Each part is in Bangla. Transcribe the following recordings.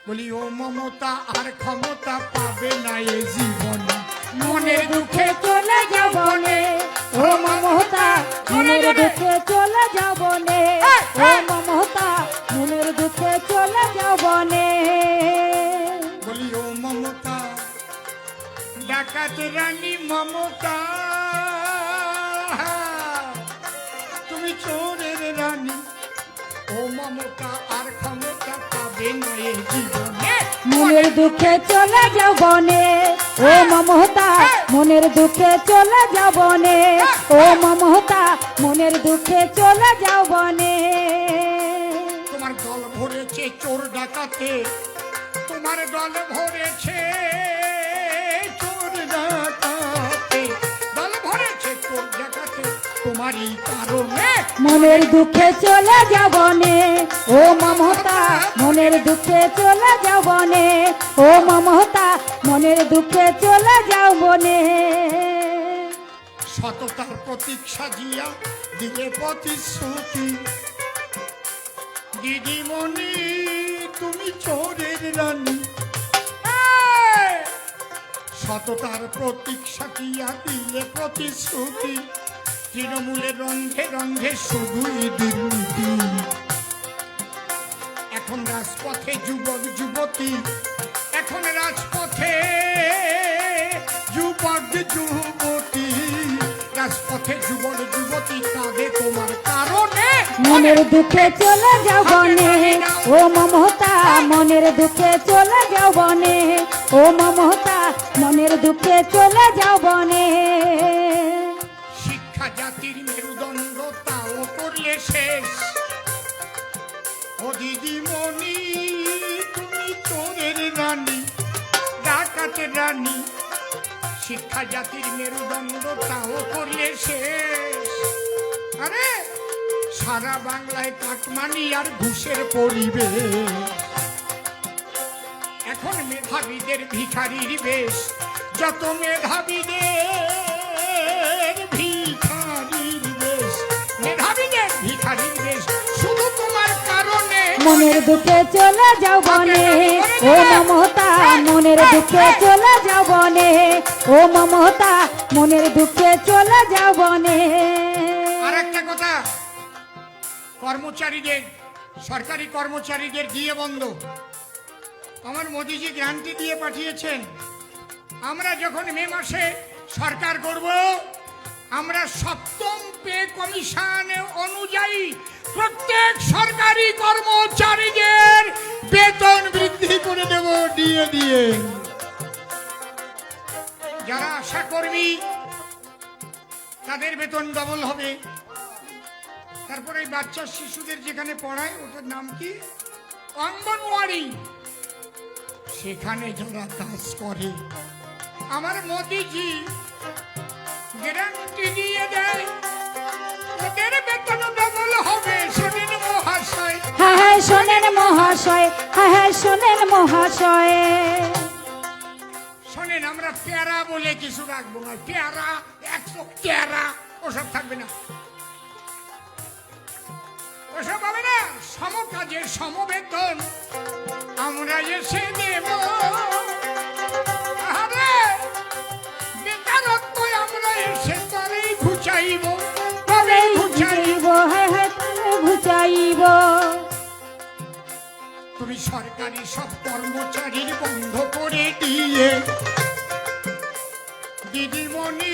বলি ও মমতা আর ক্ষমতা পাবে না এ জীবনে, মনের দুঃখে চলে যাব নে ও মমতা মনের দুঃখে চলে যাব নে ও মমতা মনের দুঃখে চলে যাব নে। বলি ও মমতা ডাকাত রানী মমতা, তুমি চোরের রানী, ও মমতা আর ক্ষমতা পাবে না এ জীবনে, মনের দুঃখে চলে যাব নে ও মমতা মনের দুঃখে চলে যাব নে ও মমতা মনের দুঃখে চলে যাব নে। তোমার দল ভরেছে চোর ডাকাতে, তোমার দল ভরেছে চোর ডাকাতে, দল ভরেছে চোর ডাকাতে, তোমারই কারণে মনের দুঃখে চলে যাব নে ও মমতা মনের দুঃখে চলে যাব নে ও মমতা মনের দুঃখে চলে যাব নে। সততার প্রতীক সাজিয়া দিলে প্রতিশ্রুতি, দিদিমণি তুমি চোরের রানী, সততার প্রতীক সাজিয়া দিলে প্রতিশ্রুতি, তৃণমূলের রন্ধে রন্ধে শুধুই দুর্নীতি। এখন রাজপথে যুবক যুবতী, এখন রাজপথে যুবক যুবতী, রাজপথে যুবক যুবতী কাঁদে তোমার কারণে, মনের দুঃখে চলে যাব নে ও মমতা মনের দুঃখে চলে যাব নে ও মমতা মনের দুঃখে চলে যাব নে। শিক্ষা জাতির মেরুদণ্ড তাও করলে শেষ, ও দিদিমণি তুমি চোরের রানী ডাকাতের রানী, শিক্ষা জাতির মেরুদণ্ড তাও করলে শেষ। আরে সারা বাংলায় কাটমানি আর ঘুষের পরিবেশ, এখন মেধাবীদের ভিখারির বেশ, যত মেধাবীদের ভিখারির বেশ, মেধাবীদের ভিখারির বেশ, শুধু তোমার কারণে মনের দুঃখে চলে যাব নে ও মমতা মনের দুঃখে চলে যাব নে ও মমতা মনের দুঃখে চলে যাব নে। আর একটা কথা, কর্মচারীদের সরকারি কর্মচারীদের দিয়ে বন্ধ, আমার মোদিজি গ্যারান্টি দিয়ে পাঠিয়েছেন, আমরা যখন মে মাসে সরকার করব, আমরা সপ্তম পে কমিশন অনুযায়ী প্রত্যেক সরকারি কর্মচারীদের বেতন বৃদ্ধি করে দেব দিয়ে দিয়ে। যারা আশা কর্মী তাদের বেতন ডবল হবে। তারপরে এই বাচ্চা শিশুদের যেখানে পড়ায় ওটার নাম কি, অঙ্গনওয়াড়ি, সেখানে যারা কাজ করে আমার মোদিজি গ্যারান্টি দিয়ে দেয় ওদের বেতন ডবল হবে। শোনেন মহাশয়, হ্যাঁ হ্যাঁ শোনেন মহাশয়, হ্যাঁ হ্যাঁ শোনেন মহাশয়। শোনেন আমরা পেয়ারা বলে কিছু রাখবো না, পেয়ারা 100 পেয়ারা ওসব থাকবে না, ওসব হবে না। সম কাজের সমবেতন আমরা এসে দেব, আরে বেকারত্ব আমরা এসে তলেই ঘুচাইব, তবে ঘুচাইব। হ্যাঁ হ্যাঁ ঘুচাইব। তুমি সরকারি সব কর্মচারীর বন্ধ করে দিয়ে, দিদিমণি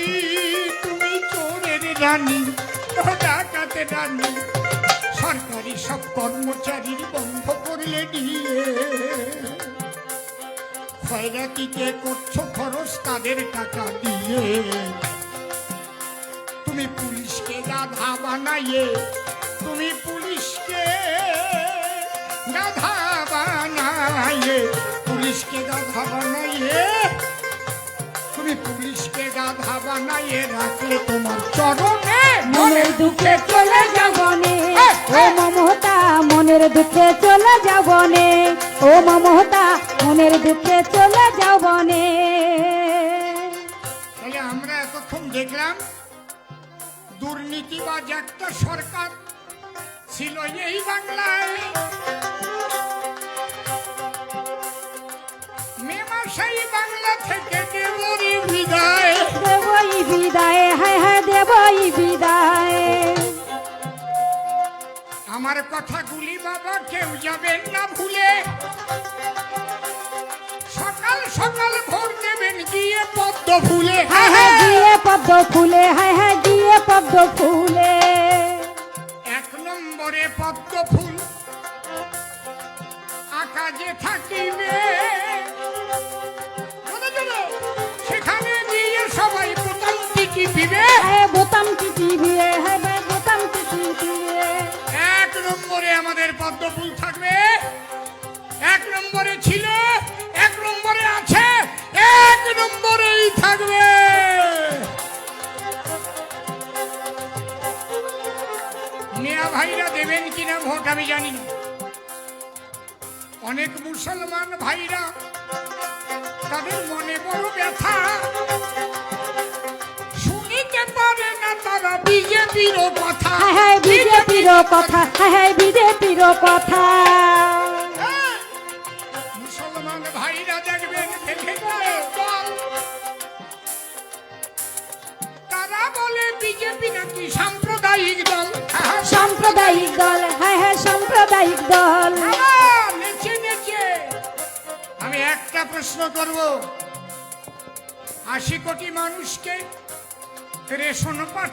তুমি চোরের রানী ডাকাতের রানী, সরকারি সব কর্মচারীর বন্ধ করলে দিয়ে, খয়রাতিকে করছো খরচ তাদের টাকা দিয়ে, তুমি পুলিশকে গাধা বানাইয়ে, তুমি পুলিশকে গাধা বানাইয়ে, পুলিশকে গাধা বানাইয়ে, তুমি পুলিশকে গাধা বানাইয়ে রাখলে তোমার চরণে মনের দুঃখে চলে যাব নে ও মমতা মনের দুঃখে চলে যাব নে ও মমতা মনের দুঃখে চলে যাব নে। তাহলে আমরা এতক্ষণ দেখলাম দুর্নীতিবাজ একটা সরকার ছিল এই বাংলায়, সেই বাংলা থেকে দেবরি বিদায়। দেবই বিদায়, হায় হায় দেবই বিদায়। আমার কথাগুলি বাবা কেউ যাবেন না ভুলে, সকাল সকাল ভোর দেবেন গিয়ে পদ্ম ফুলে। হায় হায় গিয়ে পদ্ম ফুলে, হায় হায় গিয়ে পদ্ম ফুলে। 1 নম্বরে পদ্ম ফুল আকাশে থাকিবে, সেখানে গিয়ে সবাই বোতাম টিপিবে। হায় বোতাম টিপিবে, হায় ভাই বোতাম টিপিবে। 1 নম্বরে আমাদের পদ্ম ফুল থাকবে। 1 নম্বরে ছিল, 1 নম্বরে আছে, 1 নম্বরেই থাকবে। মিয়া ভাইরা দেবেন কিনা ভোট আমি জানি না। অনেক মুসলমান ভাইরা তাদের মনে বড় ব্যথা, শুনিতে পারে না তারা বিজেপির কথা। হায় হায় বিজেপির কথা, হায় হায় বিজেপির কথা। মুসলমান ভাইরা দেখবেন দেখে যায় দল, তারা বলে বিজেপি নাকি সাম্প্রদায়িক দল। সাম্প্রদায়িক দল, হায় হায় সাম্প্রদায়িক দল। নেচে নেচে আমি একটা প্রশ্ন করব, 80 কোটি মানুষকে রেশন পাঠা